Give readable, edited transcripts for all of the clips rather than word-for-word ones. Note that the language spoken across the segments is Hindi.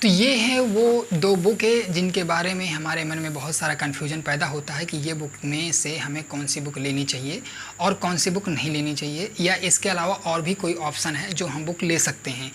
तो ये है वो दो बुक है जिनके बारे में हमारे मन में बहुत सारा कन्फ्यूजन पैदा होता है कि ये बुक में से हमें कौन सी बुक लेनी चाहिए और कौन सी बुक नहीं लेनी चाहिए, या इसके अलावा और भी कोई ऑप्शन है जो हम बुक ले सकते हैं।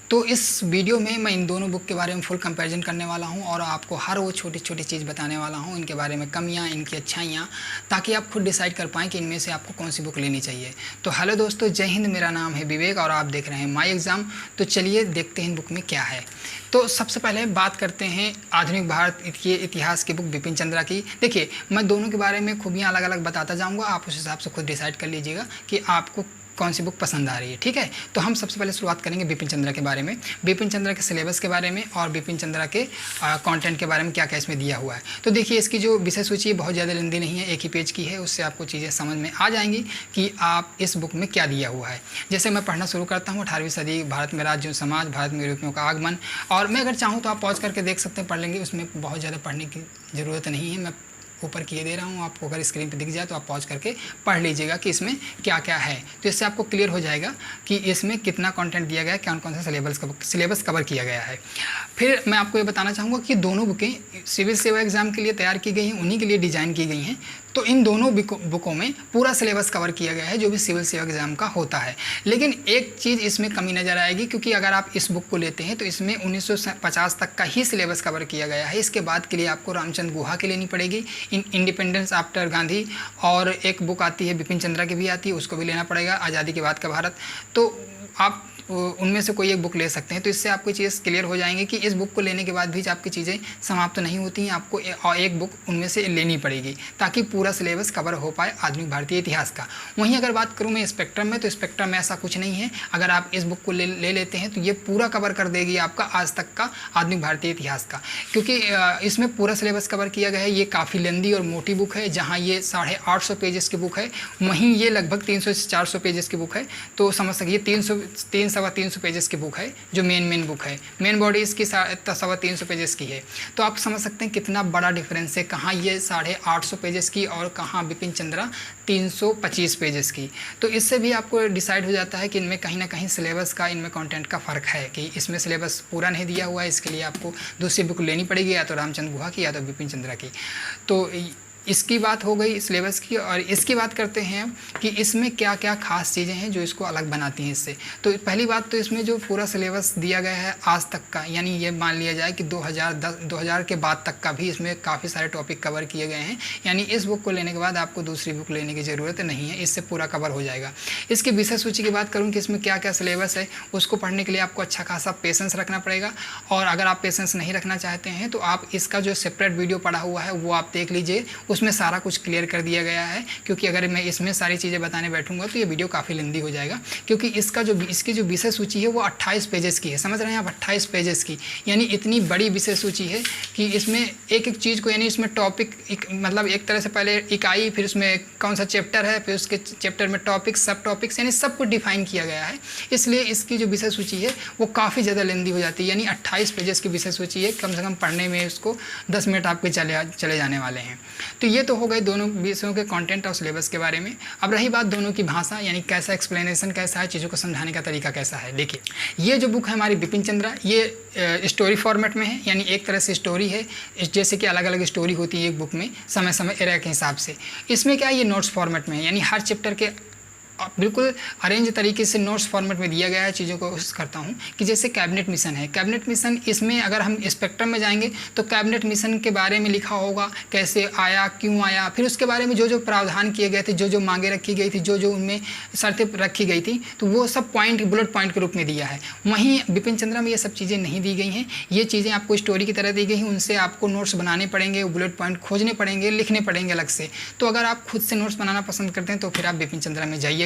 तो इस वीडियो में मैं इन दोनों बुक के बारे में फुल कंपैरिजन करने वाला हूं और आपको हर वो छोटी छोटी चीज़ बताने वाला हूं, इनके बारे में कमियां, इनकी अच्छाइयां, ताकि आप खुद डिसाइड कर पाएँ कि इनमें से आपको कौन सी बुक लेनी चाहिए। तो हेलो दोस्तों, जय हिंद। मेरा नाम है विवेक और आप देख रहे हैं माई एग्ज़ाम। तो चलिए देखते हैं इन बुक में क्या है। तो सबसे पहले बात करते हैं आधुनिक भारत के इतिहास की बुक बिपिन चंद्रा की। देखिए, मैं दोनों के बारे में खूबियाँ अलग अलग बताता जाऊँगा, आप उस हिसाब से खुद डिसाइड कर लीजिएगा कि आपको कौन सी बुक पसंद आ रही है, ठीक है। तो हम सबसे पहले शुरुआत करेंगे बिपिन चंद्रा के बारे में, बिपिन चंद्रा के सिलेबस के बारे में और बिपिन चंद्रा के कंटेंट के बारे में क्या क्या इसमें दिया हुआ है। तो देखिए, इसकी जो विषय सूची है बहुत ज़्यादा लंबी नहीं है, एक ही पेज की है, उससे आपको चीज़ें समझ में आ जाएंगी कि आप इस बुक में क्या दिया हुआ है। जैसे मैं पढ़ना शुरू करता हूँ, 18वीं सदी, भारत में राज्य समाज, भारत में यूरोपियों का आगमन। और मैं अगर चाहूँ तो आप पॉज करके देख सकते हैं, पढ़ लेंगे, उसमें बहुत ज़्यादा पढ़ने की ज़रूरत नहीं है। मैं ऊपर किए दे रहा हूँ, आपको अगर स्क्रीन पे दिख जाए तो आप पॉज करके पढ़ लीजिएगा कि इसमें क्या क्या है। तो इससे आपको क्लियर हो जाएगा कि इसमें कितना कंटेंट दिया गया है, कौन कौन सा सिलेबस कवर किया गया है। फिर मैं आपको ये बताना चाहूँगा कि दोनों बुकें सिविल सेवा एग्ज़ाम के लिए तैयार की गई हैं, उन्हीं के लिए डिज़ाइन की गई हैं। तो इन दोनों बुकों में पूरा सिलेबस कवर किया गया है जो भी सिविल सेवा एग्ज़ाम का होता है। लेकिन एक चीज़ इसमें कमी नज़र आएगी, क्योंकि अगर आप इस बुक को लेते हैं तो इसमें 1950 तक का ही सिलेबस कवर किया गया है। इसके बाद के लिए आपको रामचंद्र गुहा की लेनी पड़ेगी, इंडिपेंडेंस आफ्टर गांधी, और एक बुक आती है बिपिन चंद्रा की भी आती है, उसको भी लेना पड़ेगा, आज़ादी के बाद का भारत। तो आप उनमें से कोई एक बुक ले सकते हैं। तो इससे आपको चीज़ क्लियर हो जाएंगे कि इस बुक को लेने के बाद भी आपकी चीज़ें समाप्त तो नहीं होती हैं, आपको एक बुक उनमें से लेनी पड़ेगी ताकि पूरा सिलेबस कवर हो पाए आधुनिक भारतीय इतिहास का। वहीं अगर बात करूं मैं स्पेक्ट्रम में, तो स्पेक्ट्रम में ऐसा कुछ नहीं है। अगर आप इस बुक को ले लेते हैं तो ये पूरा कवर कर देगी आपका आज तक का आधुनिक भारतीय इतिहास का, क्योंकि इसमें पूरा सिलेबस कवर किया गया है। ये काफ़ी लंबी और मोटी बुक है, जहाँ ये 850 पेजेस की बुक है, वहीं ये लगभग 300 से 400 पेजेस की बुक है। तो समझ सकिए 300 पेजेस की बुक है, जो मेन बुक है। मेन बॉडी इसकी 350 पेजेस की है। तो आप समझ सकते हैं कितना बड़ा डिफरेंस है, कहाँ ये 850 पेजेस की और कहाँ बिपिन चंद्रा 325 पेजेस की। तो इससे भी आपको डिसाइड हो जाता है कि इनमें कहीं ना कहीं सिलेबस का, इनमें कंटेंट का फ़र्क है, कि इसमें सिलेबस पूरा नहीं दिया हुआ है। इसके लिए आपको दूसरी बुक लेनी पड़ेगी, या तो रामचंद्र गुहा की या तो बिपिन चंद्रा की। तो इसकी बात हो गई सिलेबस की। और इसकी बात करते हैं कि इसमें क्या क्या खास चीज़ें हैं जो इसको अलग बनाती हैं इससे। तो पहली बात तो इसमें जो पूरा सिलेबस दिया गया है आज तक का, यानी ये मान लिया जाए कि 2000 के बाद तक का भी इसमें काफ़ी सारे टॉपिक कवर किए गए हैं। यानी इस बुक को लेने के बाद आपको दूसरी बुक लेने की ज़रूरत नहीं है, इससे पूरा कवर हो जाएगा। इसकी विषय सूची की बात करूँ कि इसमें क्या क्या सिलेबस है, उसको पढ़ने के लिए आपको अच्छा खासा पेशेंस रखना पड़ेगा। और अगर आप पेशेंस नहीं रखना चाहते हैं तो आप इसका जो सेपरेट वीडियो पड़ा हुआ है वो आप देख लीजिए, उसमें सारा कुछ क्लियर कर दिया गया है। क्योंकि अगर मैं इसमें सारी चीज़ें बताने बैठूंगा तो ये वीडियो काफ़ी लंबी हो जाएगा, क्योंकि इसकी जो विषय सूची है वो 28 पेजेस की है। समझ रहे हैं आप, 28 पेजेस की, यानी इतनी बड़ी विषय सूची है कि इसमें एक एक चीज़ को, यानी इसमें टॉपिक मतलब एक तरह से पहले इकाई, फिर उसमें कौन सा चैप्टर है, फिर उसके चैप्टर में टॉपिक, सब टॉपिक्स, यानी सब कुछ डिफाइन किया गया है। इसलिए इसकी जो विषय सूची है वो काफ़ी ज़्यादा लंबी हो जाती है। यानी 28 पेजेस की विषय सूची है, कम से कम पढ़ने में उसको 10 मिनट आपके चले जाने वाले हैं। तो ये तो हो गए दोनों विषयों के कंटेंट और सिलेबस के बारे में। अब रही बात दोनों की भाषा, यानी कैसा एक्सप्लेनेशन कैसा है, चीज़ों को समझाने का तरीका कैसा है। देखिए, ये जो बुक है हमारी बिपिन चंद्रा, ये स्टोरी फॉर्मेट में है, यानी एक तरह से स्टोरी है। जैसे कि अलग अलग स्टोरी होती है एक बुक में समय एरा के हिसाब से, इसमें क्या है, ये नोट्स फॉर्मेट में है। यानी हर चैप्टर के बिल्कुल अरेंज तरीके से नोट्स फॉर्मेट में दिया गया है। चीज़ों को कोशिश करता हूँ कि जैसे कैबिनेट मिशन है, कैबिनेट मिशन, इसमें अगर हम स्पेक्ट्रम में जाएंगे तो कैबिनेट मिशन के बारे में लिखा होगा, कैसे आया, क्यों आया, फिर उसके बारे में जो जो प्रावधान किए गए थे, जो जो मांगे रखी गई थी, जो जो उनमें शर्तें रखी गई थी, तो वो सब पॉइंट, बुलेट पॉइंट के रूप में दिया है। वहीं बिपिन चंद्रा में ये सब चीज़ें नहीं दी गई हैं। ये चीज़ें आपको स्टोरी की तरह दी गई हैं, उनसे आपको नोट्स बनाने पड़ेंगे, बुलेट पॉइंट खोजने पड़ेंगे, लिखने पड़ेंगे अलग से। तो अगर आप खुद से नोट्स बनाना पसंद करते हैं तो फिर आप बिपिन चंद्रा में जाइएगा,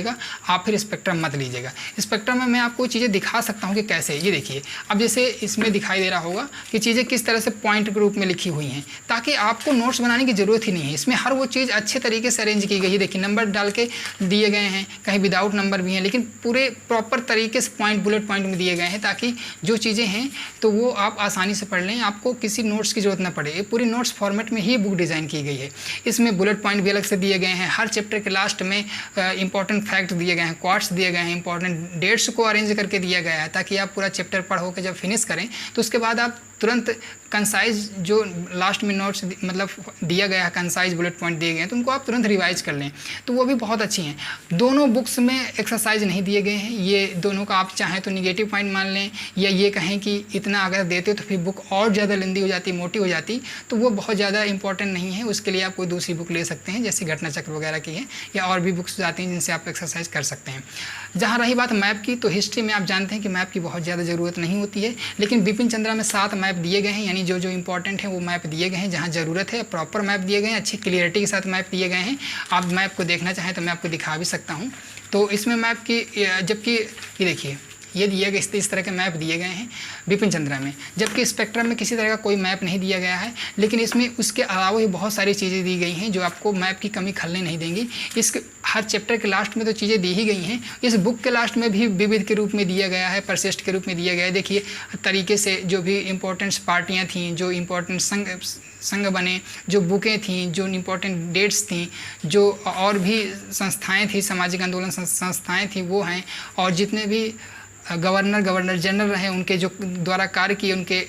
आप फिर स्पेक्ट्रम मत लीजिएगा। स्पेक्ट्रम में मैं आपको चीज़ें दिखा सकता हूँ कि कैसे। ये देखिए, अब जैसे इसमें दिखाई दे रहा होगा कि चीज़ें किस तरह से पॉइंट के रूप में लिखी हुई हैं, ताकि आपको नोट्स बनाने की ज़रूरत ही नहीं है। इसमें हर वो चीज़ अच्छे तरीके से अरेंज की गई है। देखिए, नंबर डाल के दिए गए हैं, कहीं विदाउट नंबर भी हैं, लेकिन पूरे प्रॉपर तरीके से पॉइंट, बुलेट पॉइंट में दिए गए हैं, ताकि जो चीज़ें हैं तो वो आप आसानी से पढ़ लें, आपको किसी नोट्स की ज़रूरत ना पड़े। ये पूरी नोट्स फॉर्मेट में ही बुक डिज़ाइन की गई है। इसमें बुलेट पॉइंट भी अलग से दिए गए हैं। हर चैप्टर के लास्ट में इंपॉर्टेंट फैक्ट दिए गए हैं, क्वाट्स दिए गए हैं, इंपॉर्टेंट डेट्स को अरेंज करके दिया गया है ताकि आप पूरा चैप्टर पढ़ के जब फिनिश करें तो उसके बाद आप तुरंत कंसाइज जो लास्ट में नोट्स मतलब दिया गया है, कंसाइज बुलेट पॉइंट दिए गए हैं, तो उनको आप तुरंत रिवाइज कर लें, तो वो भी बहुत अच्छी हैं। दोनों बुक्स में एक्सरसाइज नहीं दिए गए हैं, ये दोनों का आप चाहें तो निगेटिव पॉइंट मान लें या ये कहें कि इतना अगर देते तो फिर बुक और ज़्यादा लेंदी हो जाती, मोटी हो जाती, तो वो बहुत ज़्यादा इंपॉर्टेंट नहीं है। उसके लिए आप कोई दूसरी बुक ले सकते हैं, जैसे घटना चक्र वगैरह की है या और भी बुक्स आती हैं जिनसे आप एक्सरसाइज कर सकते हैं। जहाँ रही बात मैप की, तो हिस्ट्री में आप जानते हैं कि मैप की बहुत ज़्यादा ज़रूरत नहीं होती है, लेकिन बिपिन चंद्रा में 7 मैप दिए गए हैं, यानी जो इंपॉर्टेंट है वो मैप दिए गए हैं। जहाँ ज़रूरत है प्रॉपर मैप दिए गए हैं, अच्छी क्लियरिटी के साथ मैप दिए गए हैं। आप मैप को देखना चाहें तो मैं आपको दिखा भी सकता हूँ। तो इसमें मैप की जबकि ये देखिए ये दिए गए इस तरह के मैप दिए गए हैं बिपिन चंद्रा में, जबकि स्पेक्ट्रम में किसी तरह का कोई मैप नहीं दिया गया है, लेकिन इसमें उसके अलावा ही बहुत सारी चीज़ें दी गई हैं जो आपको मैप की कमी खलने नहीं देंगी। इस हर चैप्टर के लास्ट में तो चीज़ें दी ही गई हैं, इस बुक के लास्ट में भी विविध के रूप में दिया गया है, परसिस्ट के रूप में दिया गया है। देखिए तरीके से जो भी इम्पोर्टेंट्स पार्टियाँ थीं, जो इम्पोर्टेंट संघ बने, जो बुकें थीं, जो इम्पोर्टेंट डेट्स थीं, जो और भी संस्थाएँ थीं, सामाजिक आंदोलन संस्थाएँ थीं वो हैं, और जितने भी गवर्नर जनरल रहे उनके जो द्वारा कार्य किए, उनके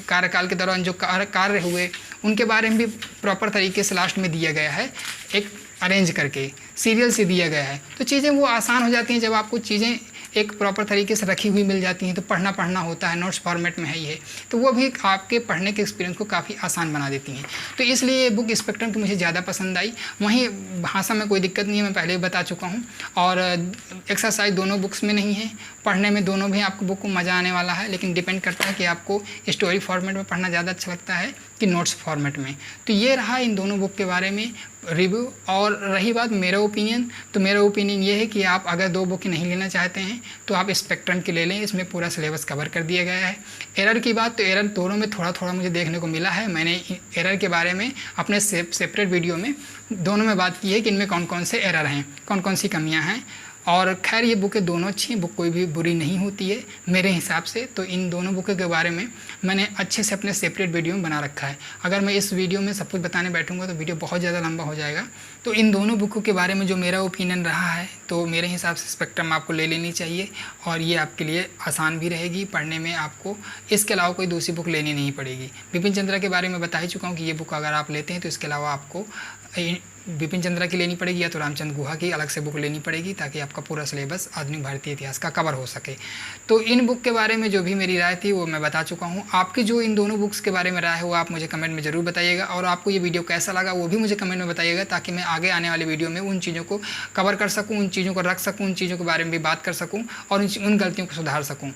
कार्यकाल के दौरान जो कार्य हुए, उनके बारे में भी प्रॉपर तरीके से लास्ट में दिया गया है, एक अरेंज करके सीरियल से दिया गया है। तो चीज़ें वो आसान हो जाती हैं जब आपको चीज़ें एक प्रॉपर तरीके से रखी हुई मिल जाती हैं, तो पढ़ना होता है, नोट्स फॉर्मेट में है ये, तो वो भी आपके पढ़ने के एक्सपीरियंस को काफ़ी आसान बना देती हैं। तो इसलिए ये बुक स्पेक्ट्रम की मुझे ज़्यादा पसंद आई। वहीं भाषा में कोई दिक्कत नहीं है, मैं पहले ही बता चुका हूँ, और एक्सरसाइज दोनों बुक्स में नहीं है, पढ़ने में दोनों भी आपको बुक को मज़ा आने वाला है, लेकिन डिपेंड करता है कि आपको स्टोरी फॉर्मेट में पढ़ना ज़्यादा अच्छा लगता है कि नोट्स फॉर्मेट में। तो ये रहा इन दोनों बुक के बारे में रिव्यू। और रही बात मेरा ओपिनियन, तो मेरा ओपिनियन ये है कि आप अगर 2 बुक नहीं लेना चाहते हैं तो आप स्पेक्ट्रम की ले लें, इसमें पूरा सिलेबस कवर कर दिया गया है। एरर की बात, तो एरर दोनों में थोड़ा थोड़ा मुझे देखने को मिला है। मैंने एरर के बारे में अपने सेपरेट वीडियो में दोनों में बात की है कि इनमें कौन कौन से एरर हैं, कौन कौन सी कमियाँ हैं। और खैर ये बुकें दोनों अच्छी हैं, बुक कोई भी बुरी नहीं होती है मेरे हिसाब से। तो इन दोनों बुकों के बारे में मैंने अच्छे से अपने सेपरेट वीडियो में बना रखा है। अगर मैं इस वीडियो में सब कुछ बताने बैठूंगा तो वीडियो बहुत ज़्यादा लंबा हो जाएगा। तो इन दोनों बुकों के बारे में जो मेरा ओपिनियन रहा है, तो मेरे हिसाब से स्पेक्ट्रम आपको ले लेनी चाहिए, और ये आपके लिए आसान भी रहेगी पढ़ने में। आपको इसके अलावा कोई दूसरी बुक लेनी नहीं पड़ेगी। बिपिन चंद्रा के बारे में बता ही चुका हूँ कि ये बुक अगर आप लेते हैं तो इसके अलावा आपको बिपिन चंद्रा की लेनी पड़ेगी या तो रामचंद्र गुहा की अलग से बुक लेनी पड़ेगी, ताकि आपका पूरा सिलेबस आधुनिक भारतीय इतिहास का कवर हो सके। तो इन बुक के बारे में जो भी मेरी राय थी वो मैं बता चुका हूँ। आपकी जो इन दोनों बुक्स के बारे में राय है वो आप मुझे कमेंट में ज़रूर बताइएगा, और आपको ये वीडियो कैसा लगा वो भी मुझे कमेंट में बताइएगा, ताकि मैं आगे आने वाले वीडियो में उन चीज़ों को कवर कर सकूँ, उन चीज़ों को रख सकूँ, उन चीज़ों के बारे में भी बात कर सकूँ और उन गलतियों को सुधार सकूँ।